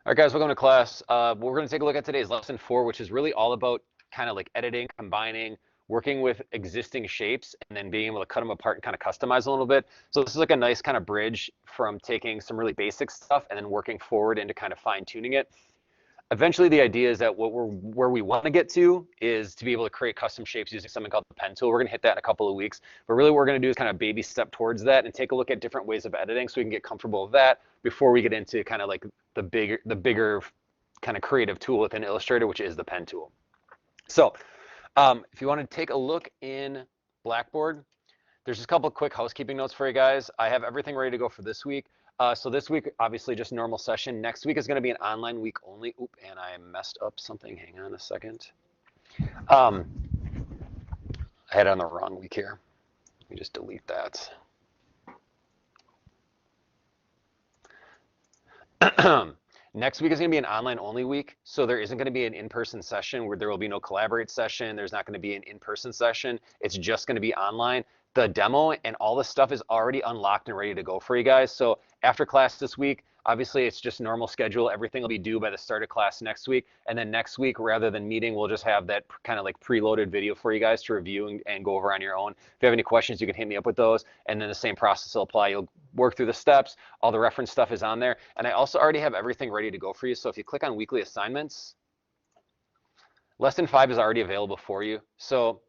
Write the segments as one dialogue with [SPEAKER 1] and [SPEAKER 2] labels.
[SPEAKER 1] All right, guys, welcome to class. We're going to take a look at today's lesson 4, which is really all about kind of like editing, combining, working with existing shapes, and then being able to cut them apart and kind of customize a little bit. So this is like a nice kind of bridge from taking some really basic stuff and then working forward into kind of fine tuning it. Eventually, the idea is that where we want to get to is to be able to create custom shapes using something called the pen tool. We're going to hit that in a couple of weeks, but really what we're going to do is kind of baby step towards that and take a look at different ways of editing so we can get comfortable with that before we get into kind of like the bigger kind of creative tool within Illustrator, which is the pen tool. So if you want to take a look in Blackboard, there's just a couple of quick housekeeping notes for you guys. I have everything ready to go for this week. So this week, obviously, just normal session. Next week is going to be an online week only. Oop, and I messed up something. Hang on a second. I had it on the wrong week here. Let me just delete that. Next week is going to be an online only week, so there isn't going to be an in-person session where there will be no collaborate session. There's not going to be an in-person session. It's just going to be online. The demo and all the stuff is already unlocked and ready to go for you guys. So after class this week, obviously it's just normal schedule. Everything will be due by the start of class next week. And then next week, rather than meeting, we'll just have that kind of like preloaded video for you guys to review and go over on your own. If you have any questions, you can hit me up with those. And then the same process will apply. You'll work through the steps. All the reference stuff is on there. And I also already have everything ready to go for you. So if you click on weekly assignments, lesson 5 is already available for you. So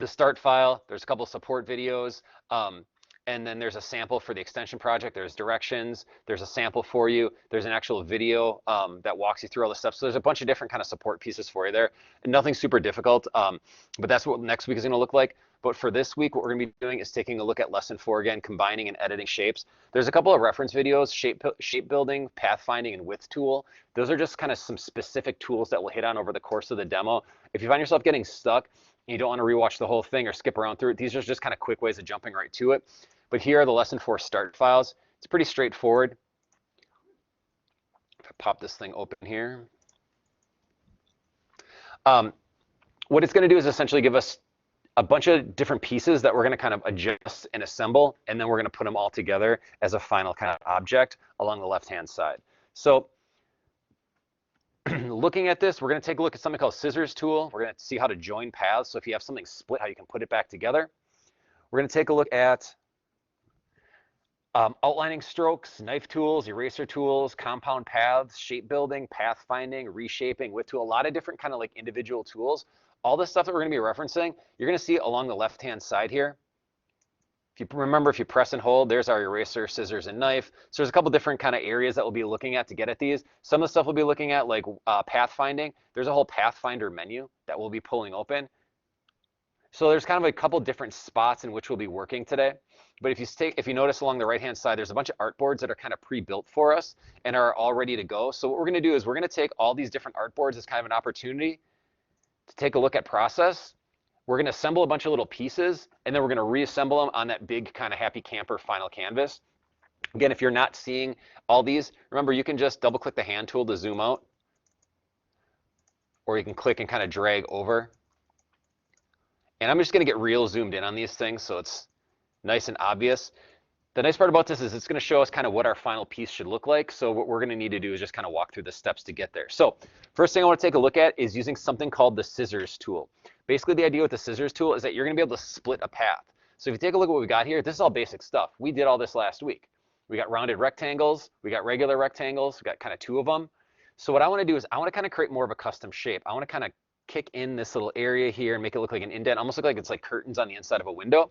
[SPEAKER 1] the start file, there's a couple support videos, and then there's a sample for the extension project. There's directions, there's a sample for you, there's an actual video that walks you through all the steps. So there's a bunch of different kind of support pieces for you there. And nothing super difficult, but that's what next week is gonna look like. But for this week, what we're gonna be doing is taking a look at lesson 4 again, combining and editing shapes. There's a couple of reference videos, shape building, pathfinding, and width tool. Those are just kind of some specific tools that we'll hit on over the course of the demo. If you find yourself getting stuck, you don't want to rewatch the whole thing or skip around through it, these are just kind of quick ways of jumping right to it. But here are the lesson 4 start files. It's pretty straightforward. If I pop this thing open here. What it's going to do is essentially give us a bunch of different pieces that we're going to kind of adjust and assemble, and then we're going to put them all together as a final kind of object along the left-hand side. So looking at this, we're going to take a look at something called scissors tool. We're going to see how to join paths. So if you have something split, how you can put it back together. We're going to take a look at outlining strokes, knife tools, eraser tools, compound paths, shape building, pathfinding, reshaping, width tool, a lot of different kind of like individual tools. All this stuff that we're going to be referencing, you're going to see along the left-hand side here. If you remember, if you press and hold, there's our eraser, scissors, and knife. So there's a couple different kind of areas that we'll be looking at to get at these. Some of the stuff we'll be looking at, like pathfinding. There's a whole pathfinder menu that we'll be pulling open. So there's kind of a couple different spots in which we'll be working today. But if you notice along the right-hand side, there's a bunch of artboards that are kind of pre-built for us and are all ready to go. So what we're going to do is we're going to take all these different artboards as kind of an opportunity to take a look at process. We're going to assemble a bunch of little pieces, and then we're going to reassemble them on that big kind of happy camper final canvas. Again, if you're not seeing all these, remember you can just double click the hand tool to zoom out, or you can click and kind of drag over. And I'm just going to get real zoomed in on these things so it's nice and obvious. The nice part about this is it's going to show us kind of what our final piece should look like. So what we're going to need to do is just kind of walk through the steps to get there. So first thing I want to take a look at is using something called the scissors tool. Basically, the idea with the scissors tool is that you're going to be able to split a path. So if you take a look at what we got here, this is all basic stuff. We did all this last week. We got rounded rectangles. We got regular rectangles. We got kind of 2 of them. So what I want to do is I want to kind of create more of a custom shape. I want to kind of kick in this little area here and make it look like an indent, almost look like it's like curtains on the inside of a window.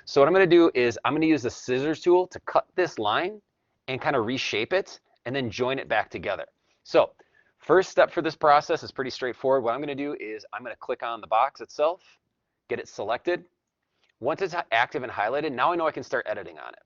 [SPEAKER 1] So what I'm going to do is I'm going to use the scissors tool to cut this line and kind of reshape it and then join it back together. So first step for this process is pretty straightforward. What I'm going to do is I'm going to click on the box itself, get it selected. Once it's active and highlighted, now I know I can start editing on it.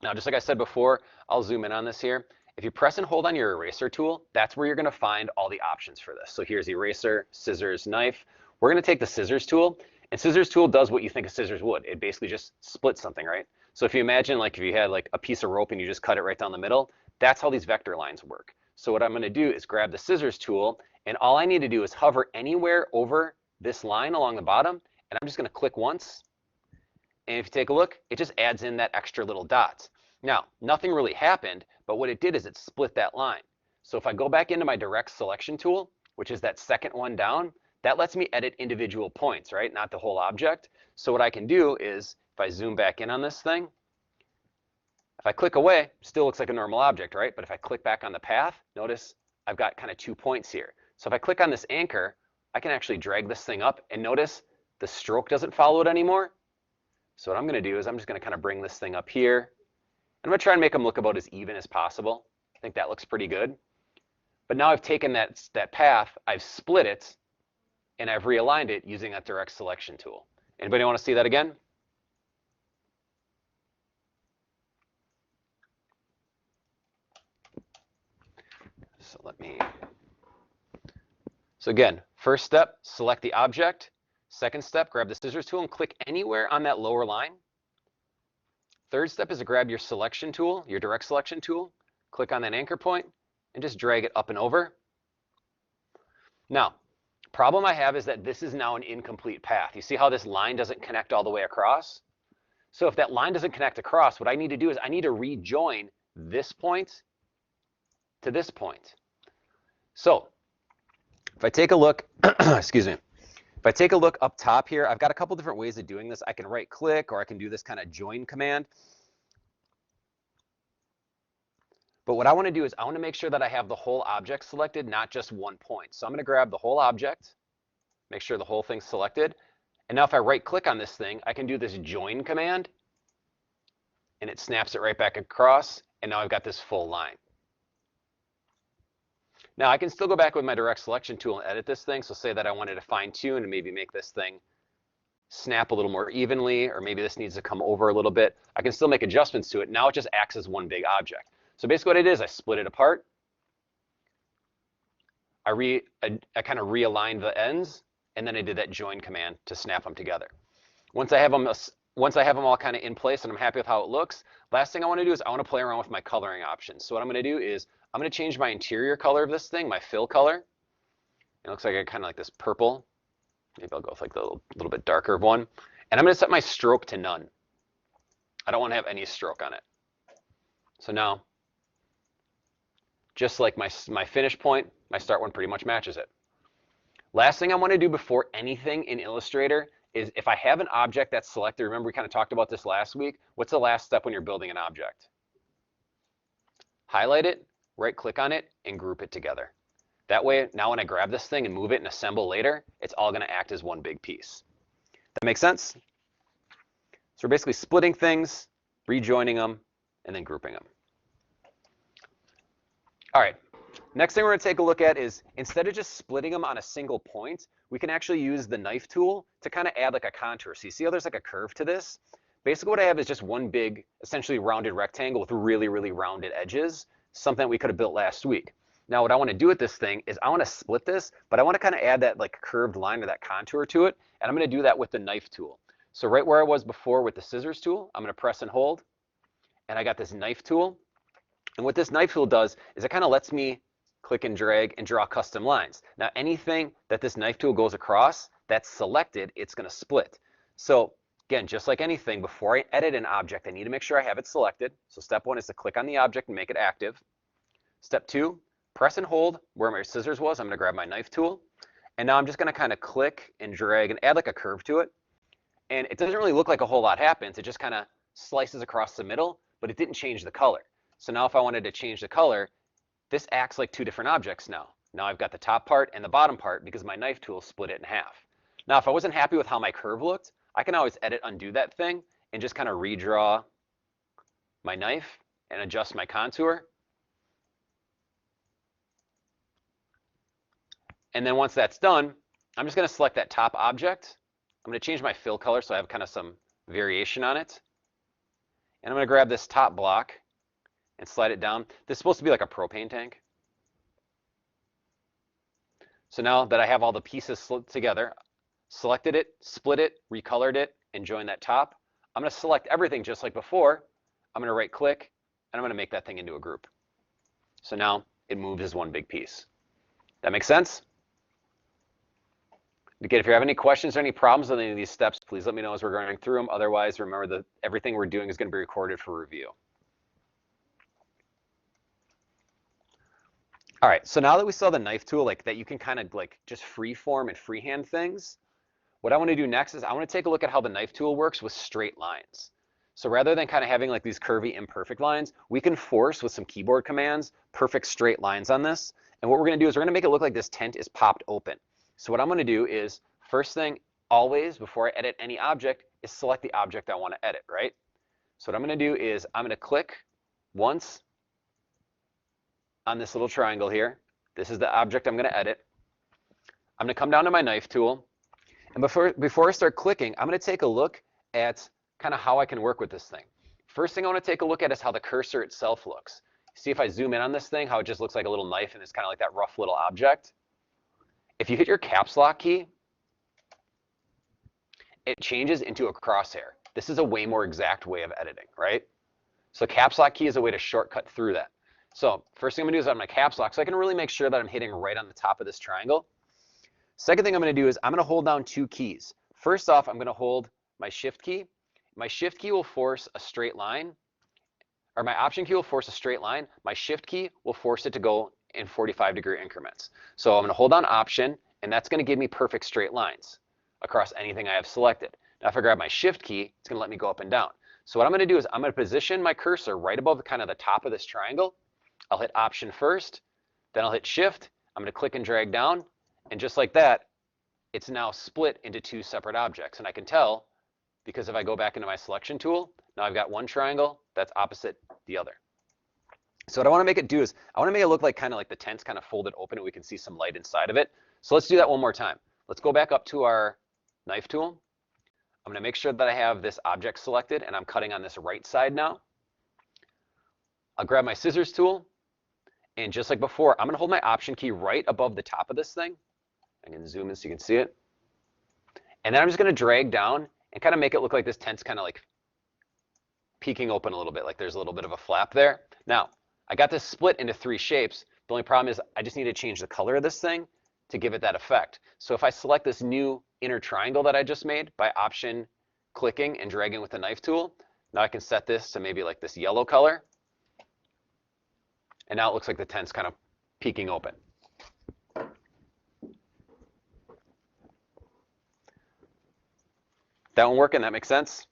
[SPEAKER 1] Now, just like I said before, I'll zoom in on this here. If you press and hold on your eraser tool, that's where you're going to find all the options for this. So here's eraser, scissors, knife. We're going to take the scissors tool, and scissors tool does what you think a scissors would. It basically just splits something, right? So if you imagine like if you had like a piece of rope and you just cut it right down the middle, that's how these vector lines work. So what I'm going to do is grab the scissors tool, and all I need to do is hover anywhere over this line along the bottom, and I'm just going to click once. And if you take a look, it just adds in that extra little dot. Now, nothing really happened, but what it did is it split that line. So if I go back into my direct selection tool, which is that second one down, that lets me edit individual points, right? Not the whole object. So what I can do is, if I zoom back in on this thing, if I click away, still looks like a normal object, right? But if I click back on the path, notice I've got kind of 2 points here. So if I click on this anchor, I can actually drag this thing up, and notice the stroke doesn't follow it anymore. So what I'm going to do is I'm just going to kind of bring this thing up here. I'm going to try and make them look about as even as possible. I think that looks pretty good. But now I've taken that path, I've split it, and I've realigned it using that direct selection tool. Anybody want to see that again? So again, first step, select the object. Second step, grab the scissors tool and click anywhere on that lower line. Third step is to grab your selection tool, your direct selection tool, click on that anchor point, and just drag it up and over. Now, problem I have is that this is now an incomplete path. You see how this line doesn't connect all the way across? So if that line doesn't connect across, what I need to do is I need to rejoin this point to this point. So if I take a look, excuse me, if I take a look up top here, I've got a couple different ways of doing this. I can right click, or I can do this kind of join command. But what I want to do is I want to make sure that I have the whole object selected, not just one point. So I'm going to grab the whole object, make sure the whole thing's selected. And now if I right click on this thing, I can do this join command, and it snaps it right back across. And now I've got this full line. Now I can still go back with my direct selection tool and edit this thing. So say that I wanted to fine tune and maybe make this thing snap a little more evenly, or maybe this needs to come over a little bit. I can still make adjustments to it. Now it just acts as one big object. So basically what it is, I split it apart. I kind of realigned the ends, and then I did that join command to snap them together. Once I have them all kind of in place and I'm happy with how it looks, last thing I want to do is I want to play around with my coloring options. So what I'm going to do is I'm going to change my interior color of this thing, my fill color. It looks like I kind of like this purple. Maybe I'll go with like the little bit darker one. And I'm going to set my stroke to none. I don't want to have any stroke on it. So now, just like my finish point, my start one pretty much matches it. Last thing I want to do before anything in Illustrator is if I have an object that's selected, remember we kind of talked about this last week, what's the last step when you're building an object? Highlight it, right click on it, and group it together. That way, now when I grab this thing and move it and assemble later, it's all going to act as one big piece. That makes sense? So we're basically splitting things, rejoining them, and then grouping them. All right, next thing we're going to take a look at is instead of just splitting them on a single point, we can actually use the knife tool to kind of add like a contour. So you see how there's like a curve to this? Basically what I have is just one big, essentially rounded rectangle with really, really rounded edges, something that we could have built last week. Now what I want to do with this thing is I want to split this, but I want to kind of add that like curved line or that contour to it, and I'm going to do that with the knife tool. So right where I was before with the scissors tool, I'm going to press and hold, and I got this knife tool. And what this knife tool does is it kind of lets me click and drag and draw custom lines. Now anything that this knife tool goes across that's selected, it's going to split. So again, just like anything, before I edit an object, I need to make sure I have it selected. So step one is to click on the object and make it active. Step two, press and hold where my scissors was. I'm going to grab my knife tool. And now I'm just going to kind of click and drag and add like a curve to it. And it doesn't really look like a whole lot happens. It just kind of slices across the middle, but it didn't change the color. So now if I wanted to change the color, this acts like two different objects now. Now I've got the top part and the bottom part because my knife tool split it in half. Now if I wasn't happy with how my curve looked, I can always edit, undo that thing, and just kind of redraw my knife and adjust my contour. And then once that's done, I'm just going to select that top object. I'm going to change my fill color so I have kind of some variation on it. And I'm going to grab this top block and slide it down. This is supposed to be like a propane tank. So now that I have all the pieces together, selected it, split it, recolored it, and joined that top, I'm going to select everything just like before. I'm going to right click, and I'm going to make that thing into a group. So now it moves as one big piece. That makes sense? Again, if you have any questions or any problems with any of these steps, please let me know as we're going through them. Otherwise, remember that everything we're doing is going to be recorded for review. All right, so now that we saw the knife tool, like that you can kind of like just free form and freehand things, what I want to do next is I want to take a look at how the knife tool works with straight lines. So rather than kind of having like these curvy imperfect lines, we can force with some keyboard commands perfect straight lines on this. And what we're going to do is we're going to make it look like this tent is popped open. So what I'm going to do is first thing always before I edit any object is select the object I want to edit, right? So what I'm going to do is I'm going to click once on this little triangle here. This is the object I'm going to edit. I'm going to come down to my knife tool. And before I start clicking, I'm going to take a look at kind of how I can work with this thing. First thing I want to take a look at is how the cursor itself looks. See if I zoom in on this thing, how it just looks like a little knife and it's kind of like that rough little object. If you hit your caps lock key, it changes into a crosshair. This is a way more exact way of editing, right? So caps lock key is a way to shortcut through that. So first thing I'm gonna do is on my caps lock so I can really make sure that I'm hitting right on the top of this triangle. Second thing I'm gonna do is I'm gonna hold down two keys. First off, I'm gonna hold my shift key. My shift key will force a straight line, or my option key will force a straight line. My shift key will force it to go in 45-degree increments. So I'm gonna hold down option, and that's gonna give me perfect straight lines across anything I have selected. Now if I grab my shift key, it's gonna let me go up and down. So what I'm gonna do is I'm gonna position my cursor right above kind of the top of this triangle. I'll hit option first, then I'll hit shift. I'm gonna click and drag down, and just like that, it's now split into two separate objects. And I can tell because if I go back into my selection tool, now I've got one triangle that's opposite the other. So what I want to make it do is I want to make it look like kind of like the tent's kind of folded open and we can see some light inside of it. So let's do that one more time. Let's go back up to our knife tool. I'm going to make sure that I have this object selected and I'm cutting on this right side now. I'll grab my scissors tool, and just like before, I'm going to hold my option key right above the top of this thing. I can zoom in so you can see it. And then I'm just going to drag down and kind of make it look like this tent's kind of like peeking open a little bit, like there's a little bit of a flap there. Now, I got this split into three shapes. The only problem is I just need to change the color of this thing to give it that effect. So if I select this new inner triangle that I just made by option clicking and dragging with the knife tool, now I can set this to maybe like this yellow color. And now it looks like the tent's kind of peeking open. That one working? That makes sense?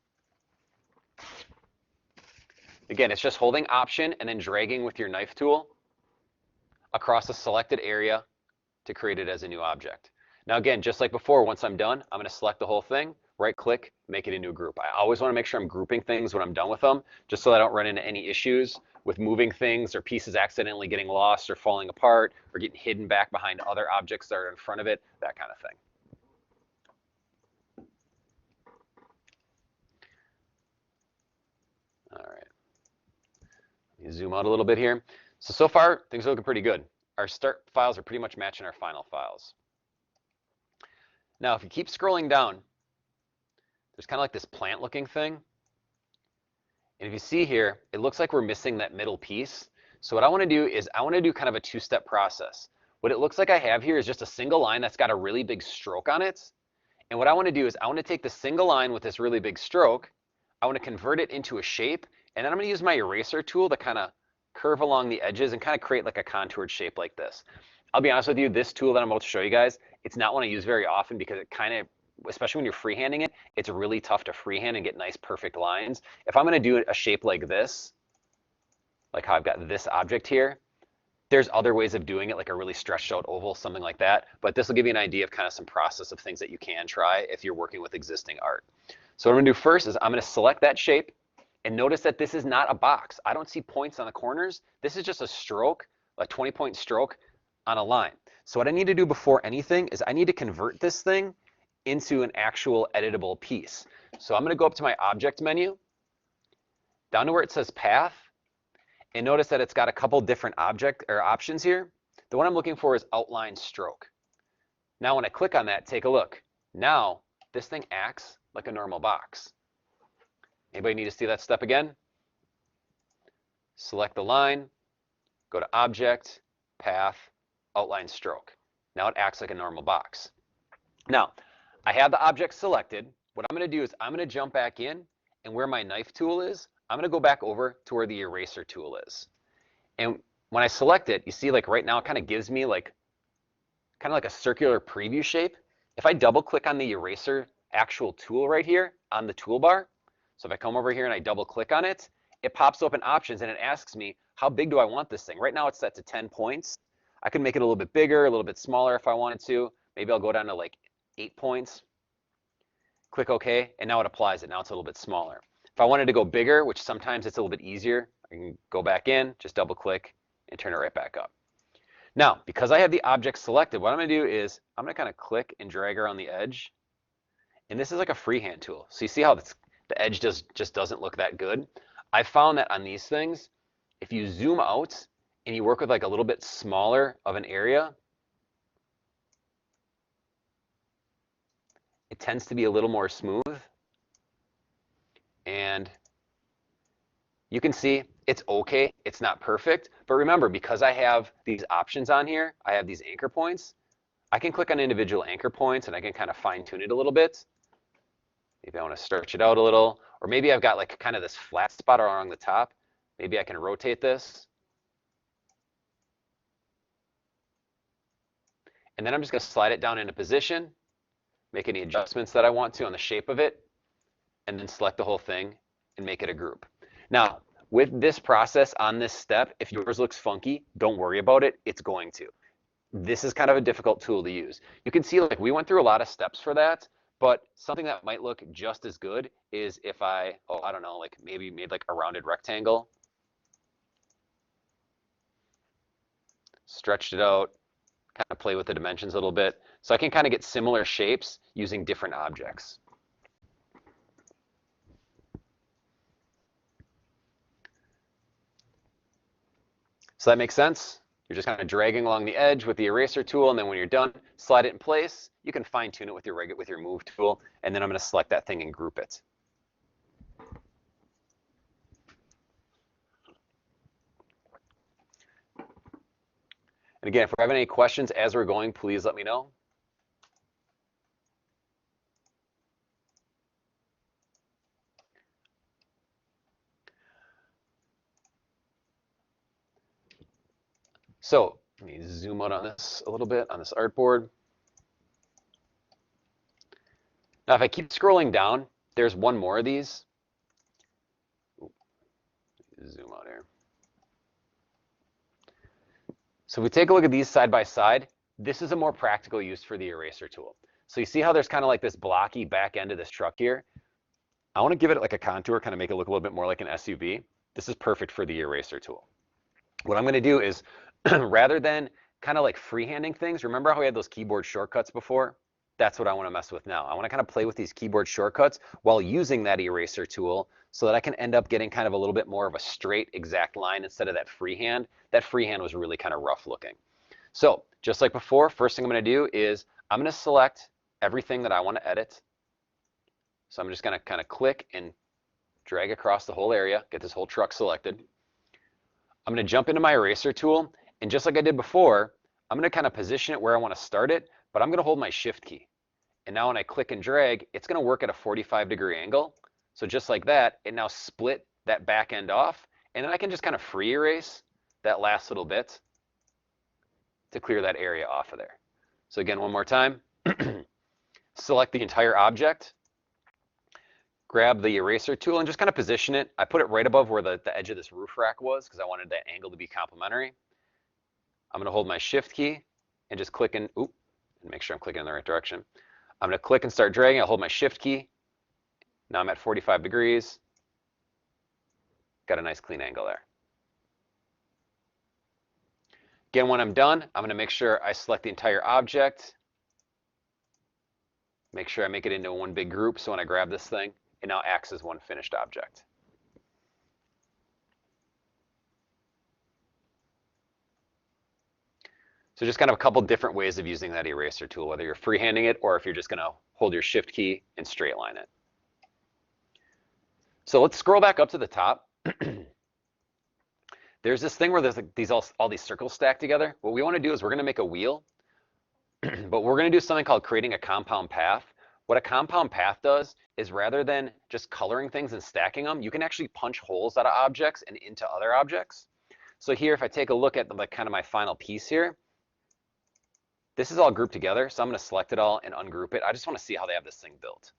[SPEAKER 1] Again, it's just holding option and then dragging with your knife tool across a selected area to create it as a new object. Now again, just like before, once I'm done, I'm going to select the whole thing, right click, make it into a group. I always want to make sure I'm grouping things when I'm done with them, just so that I don't run into any issues with moving things or pieces accidentally getting lost or falling apart or getting hidden back behind other objects that are in front of it, that kind of thing. All right. Let me zoom out a little bit here. So far, things are looking pretty good. Our start files are pretty much matching our final files. Now, if you keep scrolling down, there's kind of like this plant looking thing. And if you see here, it looks like we're missing that middle piece. So what I want to do is I want to do kind of a two-step process. What it looks like I have here is just a single line that's got a really big stroke on it. And what I want to do is I want to take the single line with this really big stroke, I want to convert it into a shape, and then I'm going to use my eraser tool to kind of curve along the edges and kind of create like a contoured shape like this. I'll be honest with you, this tool that I'm about to show you guys, it's not one I use very often because it kind of, especially when you're freehanding it, it's really tough to freehand and get nice perfect lines. If I'm going to do a shape like this, like how I've got this object here, there's other ways of doing it, like a really stretched out oval, something like that. But this will give you an idea of kind of some process of things that you can try if you're working with existing art. So what I'm going to do first is I'm going to select that shape, and notice that this is not a box. I don't see points on the corners. This is just a stroke, a 20-point stroke on a line. So what I need to do before anything is I need to convert this thing into an actual editable piece. So I'm going to go up to my object menu, down to where it says path, and notice that it's got a couple different object or options here. The one I'm looking for is outline stroke. Now when I click on that, take a look. Now this thing acts like a normal box. Anybody need to see that step again? Select the line, go to object, path, outline stroke. Now it acts like a normal box. Now I have the object selected. What I'm going to do is I'm going to jump back in, and where my knife tool is, I'm going to go back over to where the eraser tool is. And when I select it, you see like right now it kind of gives me like kind of like a circular preview shape. If I double click on the eraser actual tool right here on the toolbar, so if I come over here and I double click on it, it pops open options and it asks me, how big do I want this thing? Right now it's set to 10 points. I could make it a little bit bigger, a little bit smaller if I wanted to. Maybe I'll go down to like 8 points. Click OK, and now it applies it. Now it's a little bit smaller. If I wanted to go bigger, which sometimes it's a little bit easier, I can go back in, just double click, and turn it right back up. Now, because I have the object selected, what I'm going to do is I'm going to kind of click and drag around the edge. And this is like a freehand tool. So you see how the edge just doesn't look that good? I found that on these things, if you zoom out and you work with like a little bit smaller of an area, it tends to be a little more smooth. And you can see it's okay. It's not perfect. But remember, because I have these options on here, I have these anchor points, I can click on individual anchor points and I can kind of fine tune it a little bit. Maybe I want to stretch it out a little, or maybe I've got like kind of this flat spot along the top. Maybe I can rotate this. And then I'm just going to slide it down into position, make any adjustments that I want to on the shape of it, and then select the whole thing and make it a group. Now, with this process on this step, if yours looks funky, don't worry about it. It's going to. This is kind of a difficult tool to use. You can see like we went through a lot of steps for that, but something that might look just as good is if I don't know, like maybe made like a rounded rectangle, stretched it out, kind of play with the dimensions a little bit. So I can kind of get similar shapes using different objects. So that makes sense? You're just kind of dragging along the edge with the eraser tool, and then when you're done, slide it in place. You can fine tune it with your move tool, and then I'm going to select that thing and group it. And again, if we're having any questions as we're going, please let me know. So let me zoom out on this a little bit on this artboard. Now, if I keep scrolling down, there's one more of these. Zoom out here. So if we take a look at these side by side, this is a more practical use for the eraser tool. So you see how there's kind of like this blocky back end of this truck here? I want to give it like a contour, kind of make it look a little bit more like an SUV. This is perfect for the eraser tool. What I'm going to do is, rather than kind of like freehanding things, remember how we had those keyboard shortcuts before? That's what I want to mess with now. I want to kind of play with these keyboard shortcuts while using that eraser tool so that I can end up getting kind of a little bit more of a straight, exact line instead of that freehand. That freehand was really kind of rough looking. So just like before, first thing I'm going to do is I'm going to select everything that I want to edit. So I'm just going to kind of click and drag across the whole area, get this whole truck selected. I'm going to jump into my eraser tool, and just like I did before, I'm going to kind of position it where I want to start it, but I'm going to hold my shift key. And now when I click and drag, it's going to work at a 45-degree angle. So just like that, it now split that back end off, and then I can just kind of free erase that last little bit to clear that area off of there. So again, one more time, select the entire object, grab the eraser tool and just kind of position it. I put it right above where the edge of this roof rack was because I wanted that angle to be complementary. I'm going to hold my shift key and just click and make sure I'm clicking in the right direction. I'm going to click and start dragging. I'll hold my shift key. Now I'm at 45 degrees. Got a nice clean angle there. Again, when I'm done, I'm going to make sure I select the entire object. Make sure I make it into one big group so when I grab this thing, it now acts as one finished object. So just kind of a couple different ways of using that eraser tool, whether you're freehanding it or if you're just going to hold your shift key and straight line it. So let's scroll back up to the top. There's this thing where there's like all these circles stacked together. What we want to do is we're going to make a wheel, but we're going to do something called creating a compound path. What a compound path does is rather than just coloring things and stacking them, you can actually punch holes out of objects and into other objects. So here, if I take a look at the kind of my final piece here, this is all grouped together. So I'm going to select it all and ungroup it. I just want to see how they have this thing built.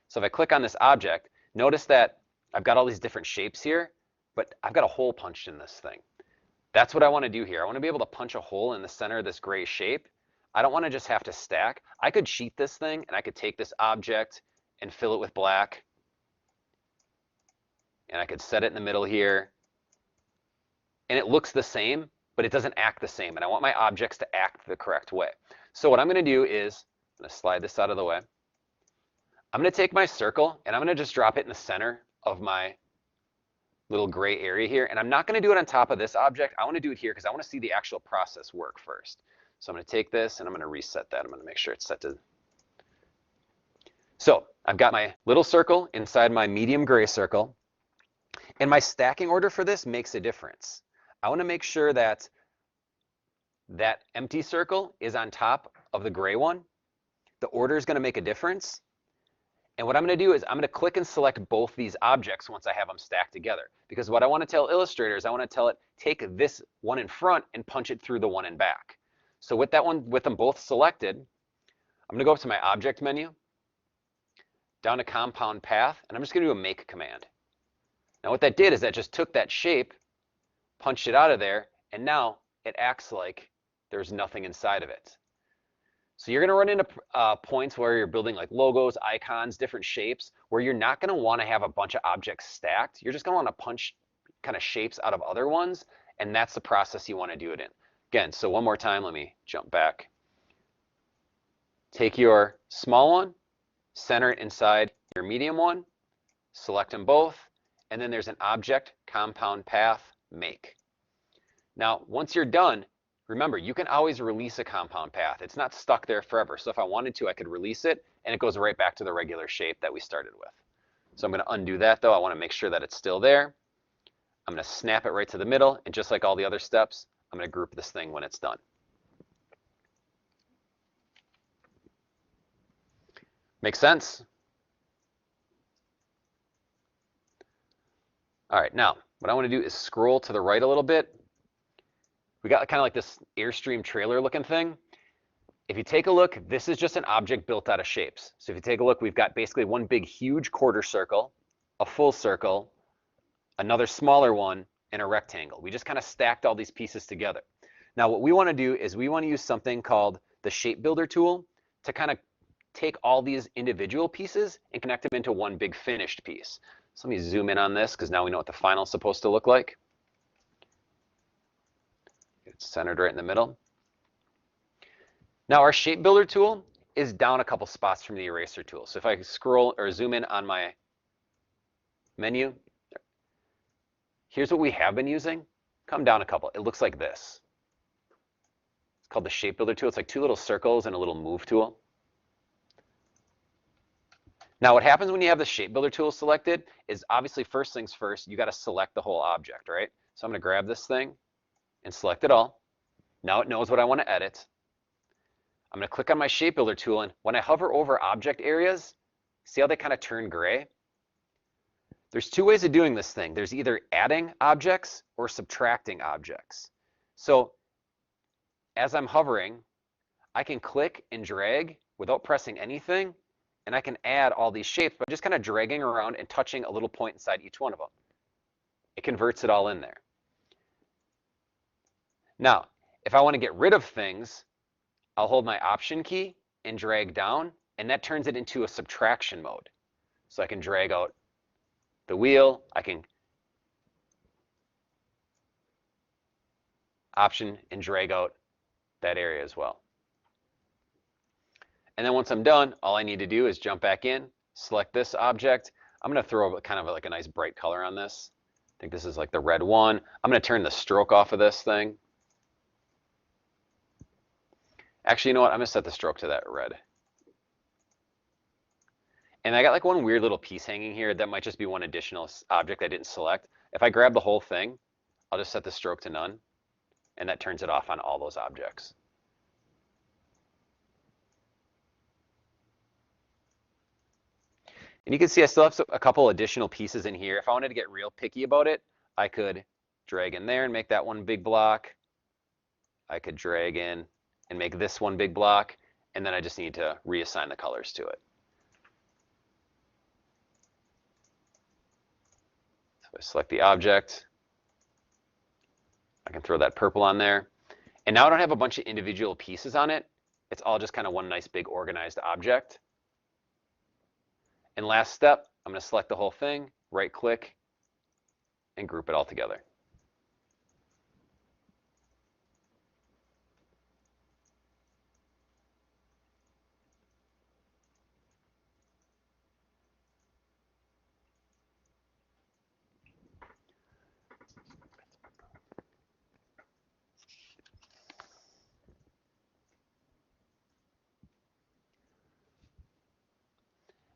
[SPEAKER 1] So if I click on this object, notice that I've got all these different shapes here, but I've got a hole punched in this thing. That's what I want to do here. I want to be able to punch a hole in the center of this gray shape. I don't want to just have to stack. I could cheat this thing and I could take this object and fill it with black. And I could set it in the middle here. And it looks the same, but it doesn't act the same. And I want my objects to act the correct way. So what I'm going to do is, I'm going to slide this out of the way. I'm going to take my circle and I'm going to just drop it in the center of my little gray area here. And I'm not going to do it on top of this object. I want to do it here because I want to see the actual process work first. So I'm going to take this and I'm going to reset that. I'm going to make sure it's set to. So I've got my little circle inside my medium gray circle. And my stacking order for this makes a difference. I want to make sure that that empty circle is on top of the gray one. The order is going to make a difference. And what I'm going to do is I'm going to click and select both these objects once I have them stacked together. Because what I want to tell Illustrator is I want to tell it, take this one in front and punch it through the one in back. So with that one, with them both selected, I'm going to go up to my object menu, down to compound path, and I'm just going to do a make command. Now what that did is that just took that shape, punched it out of there, and now it acts like there's nothing inside of it. So you're going to run into points where you're building like logos, icons, different shapes, where you're not going to want to have a bunch of objects stacked. You're just going to want to punch kind of shapes out of other ones, and that's the process you want to do it in. Again, so one more time, let me jump back. Take your small one, center it inside your medium one, select them both, and then there's an object, compound path, make. Now, once you're done, remember, you can always release a compound path. It's not stuck there forever. So if I wanted to, I could release it, and it goes right back to the regular shape that we started with. So I'm going to undo that, though. I want to make sure that it's still there. I'm going to snap it right to the middle, and just like all the other steps, I'm going to group this thing when it's done. Make sense? All right, now, what I want to do is scroll to the right a little bit. We got kind of like this Airstream trailer looking thing. If you take a look, this is just an object built out of shapes. So if you take a look, we've got basically one big huge quarter circle, a full circle, another smaller one, and a rectangle. We just kind of stacked all these pieces together. Now what we want to do is we want to use something called the Shape Builder tool to kind of take all these individual pieces and connect them into one big finished piece. So let me zoom in on this because now we know what the final is supposed to look like. It's centered right in the middle. Now our Shape Builder tool is down a couple spots from the eraser tool. So if I scroll or zoom in on my menu, here's what we have been using. Come down a couple. It looks like this. It's called the Shape Builder tool. It's like two little circles and a little move tool. Now what happens when you have the Shape Builder tool selected is obviously first things first, you got to select the whole object, right? So I'm going to grab this thing and select it all. Now it knows what I want to edit. I'm going to click on my Shape Builder tool, and when I hover over object areas, see how they kind of turn gray? There's two ways of doing this thing. There's either adding objects or subtracting objects. So as I'm hovering, I can click and drag without pressing anything, and I can add all these shapes by just kind of dragging around and touching a little point inside each one of them. It converts it all in there. Now, if I want to get rid of things, I'll hold my Option key and drag down, and that turns it into a subtraction mode. So I can drag out the wheel, I can Option and drag out that area as well. And then once I'm done, all I need to do is jump back in, select this object. I'm going to throw kind of like a nice bright color on this. I think this is like the red one. I'm going to turn the stroke off of this thing. Actually, you know what? I'm going to set the stroke to that red. And I got like one weird little piece hanging here that might just be one additional object I didn't select. If I grab the whole thing, I'll just set the stroke to none, and that turns it off on all those objects. And you can see I still have a couple additional pieces in here. If I wanted to get real picky about it, I could drag in there and make that one big block. I could drag in and make this one big block, and then I just need to reassign the colors to it. So I select the object. I can throw that purple on there. And now I don't have a bunch of individual pieces on it. It's all just kind of one nice big organized object. And last step, I'm going to select the whole thing, right click, and group it all together.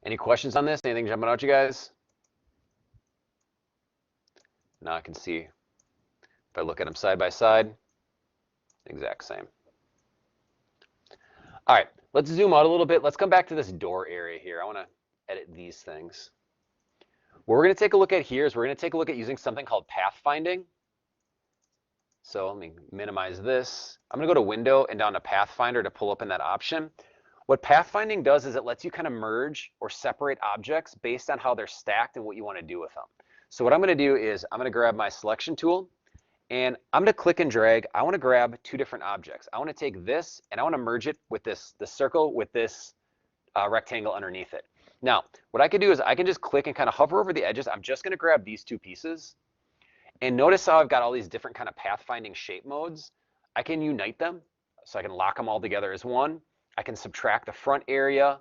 [SPEAKER 1] Any questions on this? Anything jumping out, you guys? Now I can see, if I look at them side by side, exact same. All right, let's zoom out a little bit. Let's come back to this door area here. I want to edit these things. What we're going to take a look at here is we're going to take a look at using something called pathfinding. So let me minimize this. I'm going to go to Window and down to Pathfinder to pull open that option. What pathfinding does is it lets you kind of merge or separate objects based on how they're stacked and what you want to do with them. So what I'm going to do is I'm going to grab my selection tool and I'm going to click and drag. I want to grab two different objects. I want to take this and I want to merge it with the circle with this rectangle underneath it. Now, what I can do is I can just click and kind of hover over the edges. I'm just going to grab these two pieces. And notice how I've got all these different kind of pathfinding shape modes. I can unite them, so I can lock them all together as one. I can subtract the front area,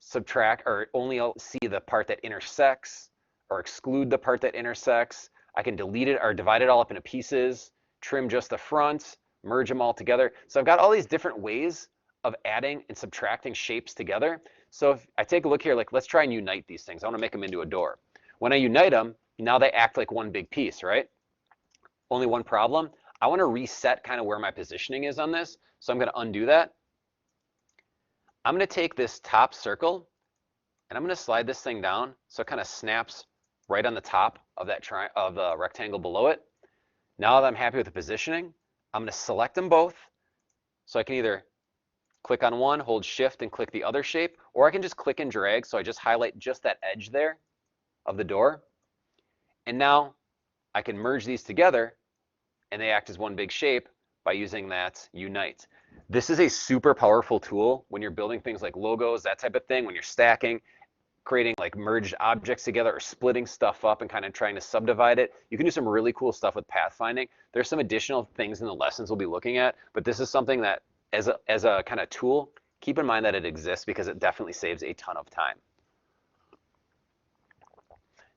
[SPEAKER 1] subtract or only see the part that intersects, or exclude the part that intersects. I can delete it or divide it all up into pieces, trim just the front, merge them all together. So I've got all these different ways of adding and subtracting shapes together. So if I take a look here, like let's try and unite these things. I want to make them into a door. When I unite them, now they act like one big piece, right? Only one problem. I want to reset kind of where my positioning is on this. So I'm going to undo that. I'm going to take this top circle and I'm going to slide this thing down so it kind of snaps right on the top of that of the rectangle below it. Now that I'm happy with the positioning, I'm going to select them both. So I can either click on one, hold shift and click the other shape, or I can just click and drag. So I just highlight just that edge there of the door. And now I can merge these together and they act as one big shape by using that unite. This is a super powerful tool when you're building things like logos, that type of thing, when you're stacking, creating like merged objects together or splitting stuff up and kind of trying to subdivide it. You can do some really cool stuff with pathfinding. There's some additional things in the lessons we'll be looking at, but this is something that as a kind of tool, keep in mind that it exists because it definitely saves a ton of time.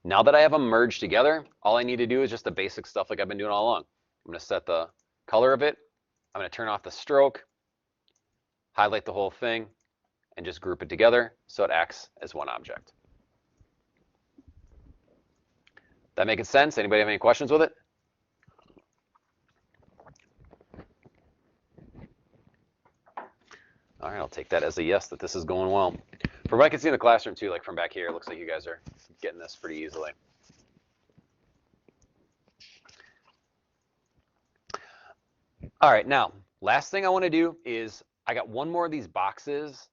[SPEAKER 1] Now that I have them merged together, all I need to do is just the basic stuff like I've been doing all along. I'm going to set the color of it. I'm going to turn off the stroke, highlight the whole thing, and just group it together so it acts as one object. That making sense? Anybody have any questions with it? All right, I'll take that as a yes that this is going well. From what I can see in the classroom too, like from back here, it looks like you guys are getting this pretty easily. All right, now, last thing I want to do is I got one more of these boxes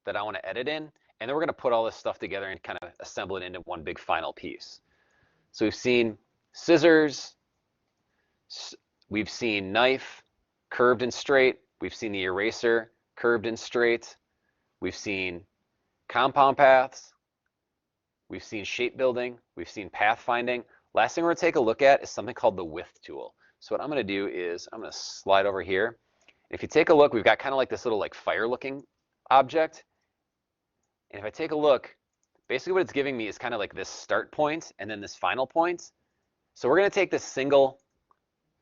[SPEAKER 1] that I want to edit in, and then we're going to put all this stuff together and kind of assemble it into one big final piece. So we've seen scissors, we've seen knife, curved and straight, we've seen the eraser, curved and straight, we've seen compound paths, we've seen shape building, we've seen pathfinding. Last thing we're going to take a look at is something called the width tool. So what I'm going to do is I'm going to slide over here. If you take a look, we've got kind of like this little like fire looking object. And if I take a look, basically what it's giving me is kind of like this start point and then this final point. So we're going to take this single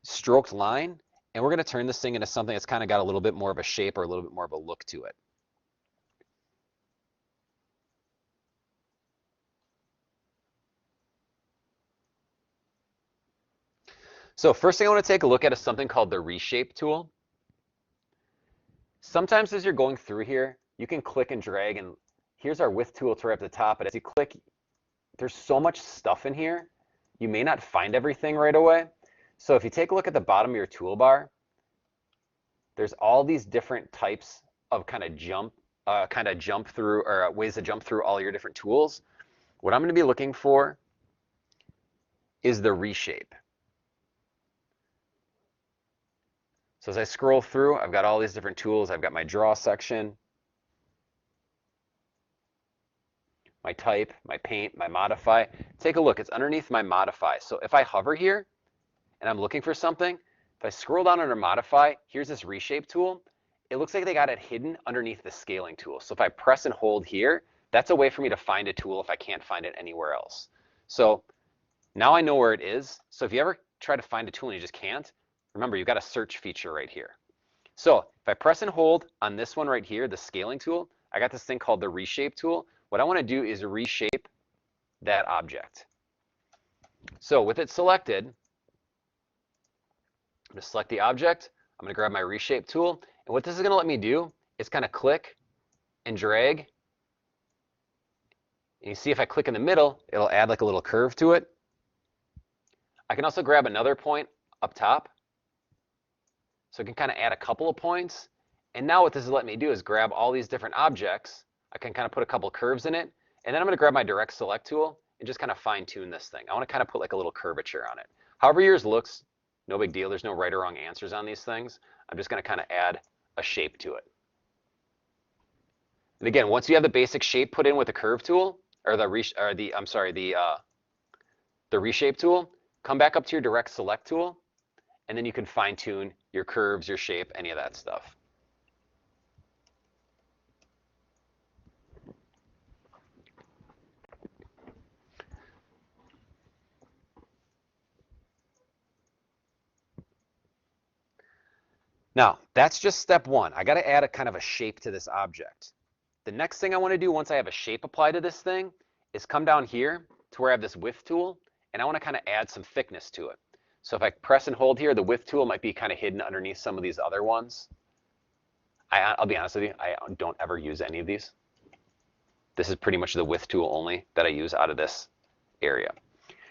[SPEAKER 1] stroked line and we're going to turn this thing into something that's kind of got a little bit more of a shape or a little bit more of a look to it. So first thing I want to take a look at is something called the reshape tool. Sometimes as you're going through here, you can click and drag, and here's our width tool to right up the top, but as you click, there's so much stuff in here, you may not find everything right away. So if you take a look at the bottom of your toolbar, there's all these different types of kind of jump through, or ways to jump through all your different tools. What I'm going to be looking for is the reshape. So as I scroll through, I've got all these different tools. I've got my draw section, my type, my paint, my modify. Take a look, it's underneath my modify. So if I hover here and I'm looking for something, if I scroll down under modify, here's this reshape tool. It looks like they got it hidden underneath the scaling tool. So if I press and hold here, that's a way for me to find a tool if I can't find it anywhere else. So now I know where it is. So if you ever try to find a tool and you just can't, remember you've got a search feature right here. So if I press and hold on this one right here, the scaling tool, I got this thing called the reshape tool. What I want to do is reshape that object. So with it selected, I'm going to select the object. I'm going to grab my reshape tool. And what this is going to let me do is kind of click and drag. And you see if I click in the middle, it'll add like a little curve to it. I can also grab another point up top. So I can kind of add a couple of points. And now what this is letting me do is grab all these different objects. I can kind of put a couple curves in it. And then I'm going to grab my direct select tool and just kind of fine tune this thing. I want to kind of put like a little curvature on it. However yours looks, no big deal. There's no right or wrong answers on these things. I'm just going to kind of add a shape to it. And again, once you have the basic shape put in with the curve tool, or the reshape tool, come back up to your direct select tool, and then you can fine tune your curves, your shape, any of that stuff. Now, that's just step one. I got to add a kind of a shape to this object. The next thing I want to do once I have a shape applied to this thing is come down here to where I have this width tool, and I want to kind of add some thickness to it. So if I press and hold here, the width tool might be kind of hidden underneath some of these other ones. I'll be honest with you, I don't ever use any of these. This is pretty much the width tool only that I use out of this area.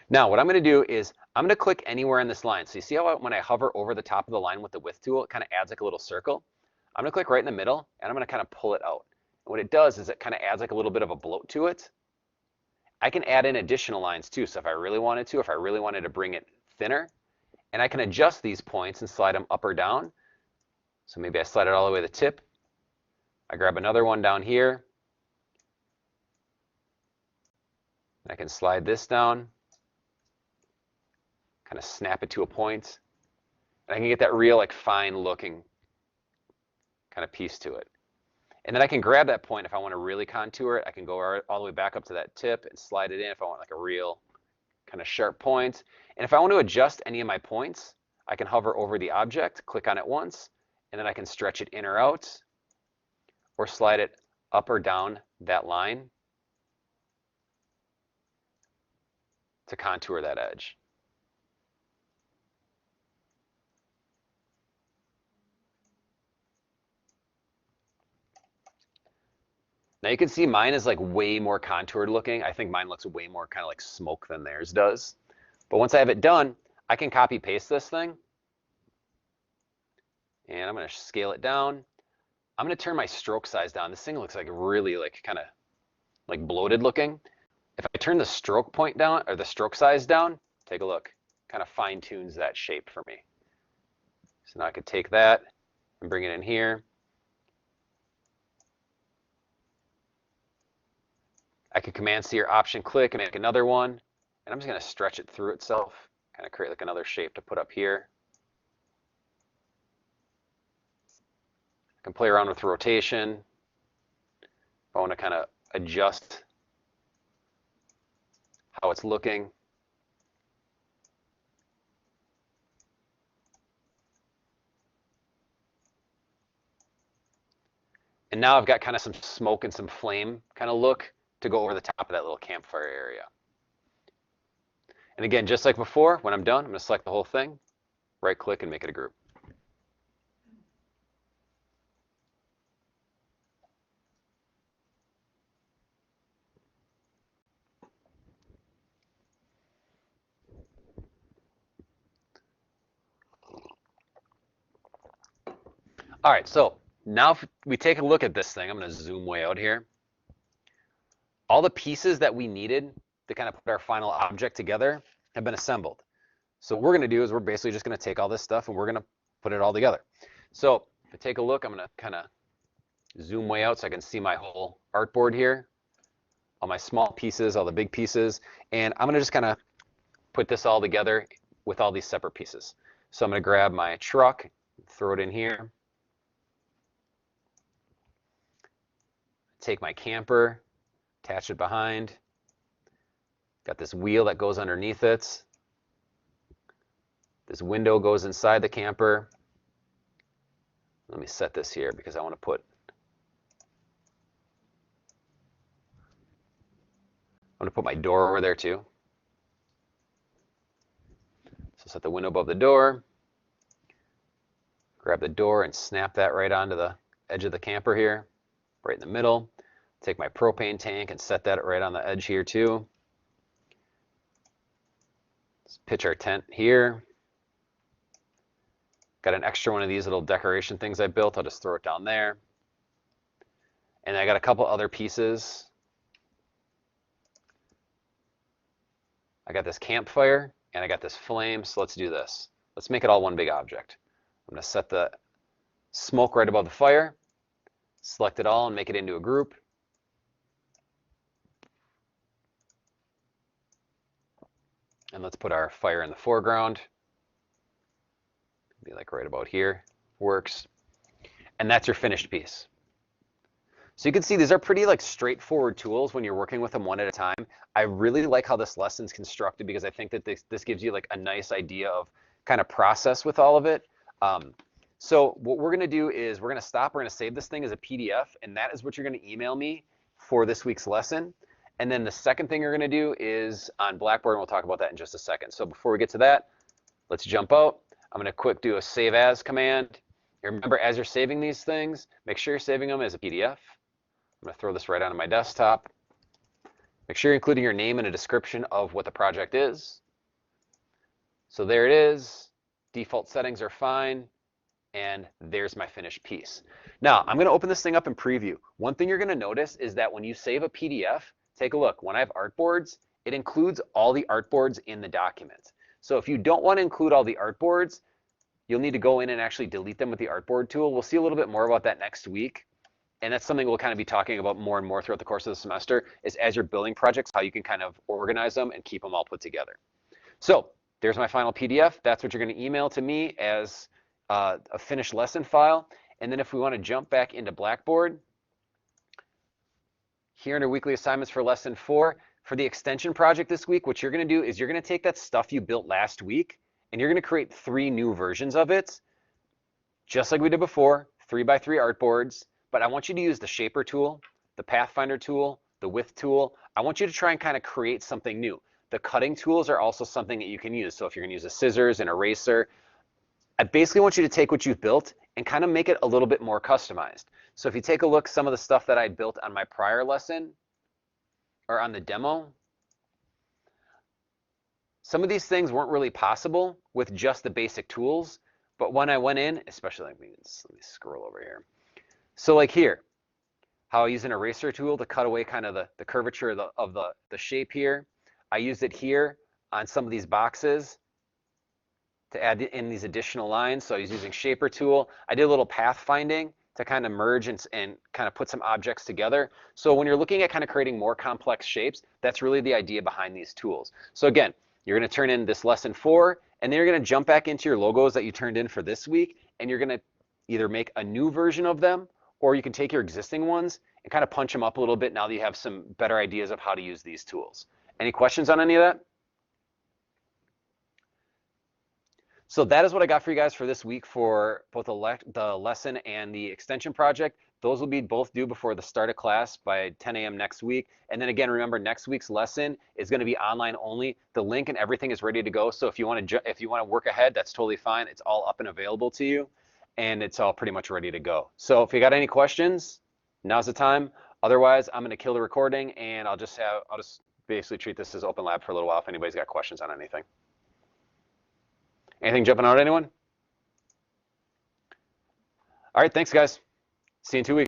[SPEAKER 1] Now, what I'm going to do is I'm going to click anywhere in this line. So you see how when I hover over the top of the line with the width tool, it kind of adds like a little circle. I'm going to click right in the middle, and I'm going to kind of pull it out. And what it does is it kind of adds like a little bit of a bloat to it. I can add in additional lines too. So if I really wanted to bring it thinner, and I can adjust these points and slide them up or down. So maybe I slide it all the way to the tip. I grab another one down here. I can slide this down, kind of snap it to a point, and I can get that real like fine looking kind of piece to it. And then I can grab that point if I want to really contour it. I can go all the way back up to that tip and slide it in if I want like a real kind of sharp point. And if I want to adjust any of my points, I can hover over the object, click on it once, and then I can stretch it in or out, or slide it up or down that line to contour that edge. Now you can see mine is like way more contoured looking. I think mine looks way more kind of like smoke than theirs does. But once I have it done, I can copy paste this thing. And I'm going to scale it down. I'm going to turn my stroke size down. This thing looks like really like kind of like bloated looking. If I turn the stroke point down or the stroke size down, take a look, kind of fine tunes that shape for me. So now I could take that and bring it in here. I could Command C or Option click and make another one. And I'm just going to stretch it through itself, kind of create like another shape to put up here. I can play around with rotation. If I want to kind of adjust how it's looking. And now I've got kind of some smoke and some flame kind of look to go over the top of that little campfire area. And again, just like before, when I'm done, I'm going to select the whole thing, right click and make it a group. All right, so now if we take a look at this thing, I'm going to zoom way out here. All the pieces that we needed to kind of put our final object together have been assembled. So what we're going to do is we're basically just going to take all this stuff and we're going to put it all together. So if I take a look, I'm going to kind of zoom way out so I can see my whole artboard here, all my small pieces, all the big pieces, and I'm going to just kind of put this all together with all these separate pieces. So I'm going to grab my truck, throw it in here, take my camper, attach it behind, got this wheel that goes underneath it, this window goes inside the camper. Let me set this here because I want to put my door over there too. So set the window above the door, grab the door and snap that right onto the edge of the camper here, right in the middle. Take my propane tank and set that right on the edge here too. Let's pitch our tent here. Got an extra one of these little decoration things I built. I'll just throw it down there. And I got a couple other pieces. I got this campfire and I got this flame. So let's do this. Let's make it all one big object. I'm going to set the smoke right above the fire, select it all and make it into a group. And let's put our fire in the foreground. Be like right about here. Works. And that's your finished piece. So you can see these are pretty like straightforward tools when you're working with them one at a time. I really like how this lesson's constructed because I think that this gives you like a nice idea of kind of process with all of it. So what we're going to do is we're going to stop. We're going to save this thing as a PDF, and that is what you're going to email me for this week's lesson. And then the second thing you're going to do is on Blackboard, and we'll talk about that in just a second. So before we get to that, let's jump out. I'm going to quick do a save as command. And remember, as you're saving these things, make sure you're saving them as a PDF. I'm going to throw this right onto my desktop. Make sure you're including your name and a description of what the project is. So there it is. Default settings are fine. And there's my finished piece. Now, I'm going to open this thing up in preview. One thing you're going to notice is that when you save a PDF, take a look. When I have artboards, it includes all the artboards in the document. So if you don't want to include all the artboards, you'll need to go in and actually delete them with the artboard tool. We'll see a little bit more about that next week. And that's something we'll kind of be talking about more and more throughout the course of the semester, is as you're building projects, how you can kind of organize them and keep them all put together. So there's my final PDF. That's what you're going to email to me as a finished lesson file. And then if we want to jump back into Blackboard, here under weekly assignments for lesson 4, for the extension project this week, what you're going to do is you're going to take that stuff you built last week and you're going to create 3 new versions of it, just like we did before, 3x3 artboards. But I want you to use the shaper tool, the pathfinder tool, the width tool. I want you to try and kind of create something new. The cutting tools are also something that you can use. So if you're going to use a scissors, an eraser, I basically want you to take what you've built and kind of make it a little bit more customized. So if you take a look, some of the stuff that I built on my prior lesson or on the demo, some of these things weren't really possible with just the basic tools. But when I went in, especially let me scroll over here. So like here, how I use an eraser tool to cut away kind of the curvature of the shape here. I used it here on some of these boxes to add in these additional lines. So I was using shaper tool. I did a little pathfinding to kind of merge and kind of put some objects together. So when you're looking at kind of creating more complex shapes, that's really the idea behind these tools. So again, you're going to turn in this lesson 4, and then you're going to jump back into your logos that you turned in for this week, and you're going to either make a new version of them, or you can take your existing ones and kind of punch them up a little bit now that you have some better ideas of how to use these tools. Any questions on any of that? So that is what I got for you guys for this week for both the lesson and the extension project. Those will be both due before the start of class by 10 a.m. next week. And then again, remember, next week's lesson is going to be online only. The link and everything is ready to go. So if you want to work ahead, that's totally fine. It's all up and available to you, and it's all pretty much ready to go. So if you got any questions, now's the time. Otherwise, I'm going to kill the recording, and I'll just basically treat this as open lab for a little while if anybody's got questions on anything. Anything jumping out at anyone? All right, thanks guys. See you in 2 weeks.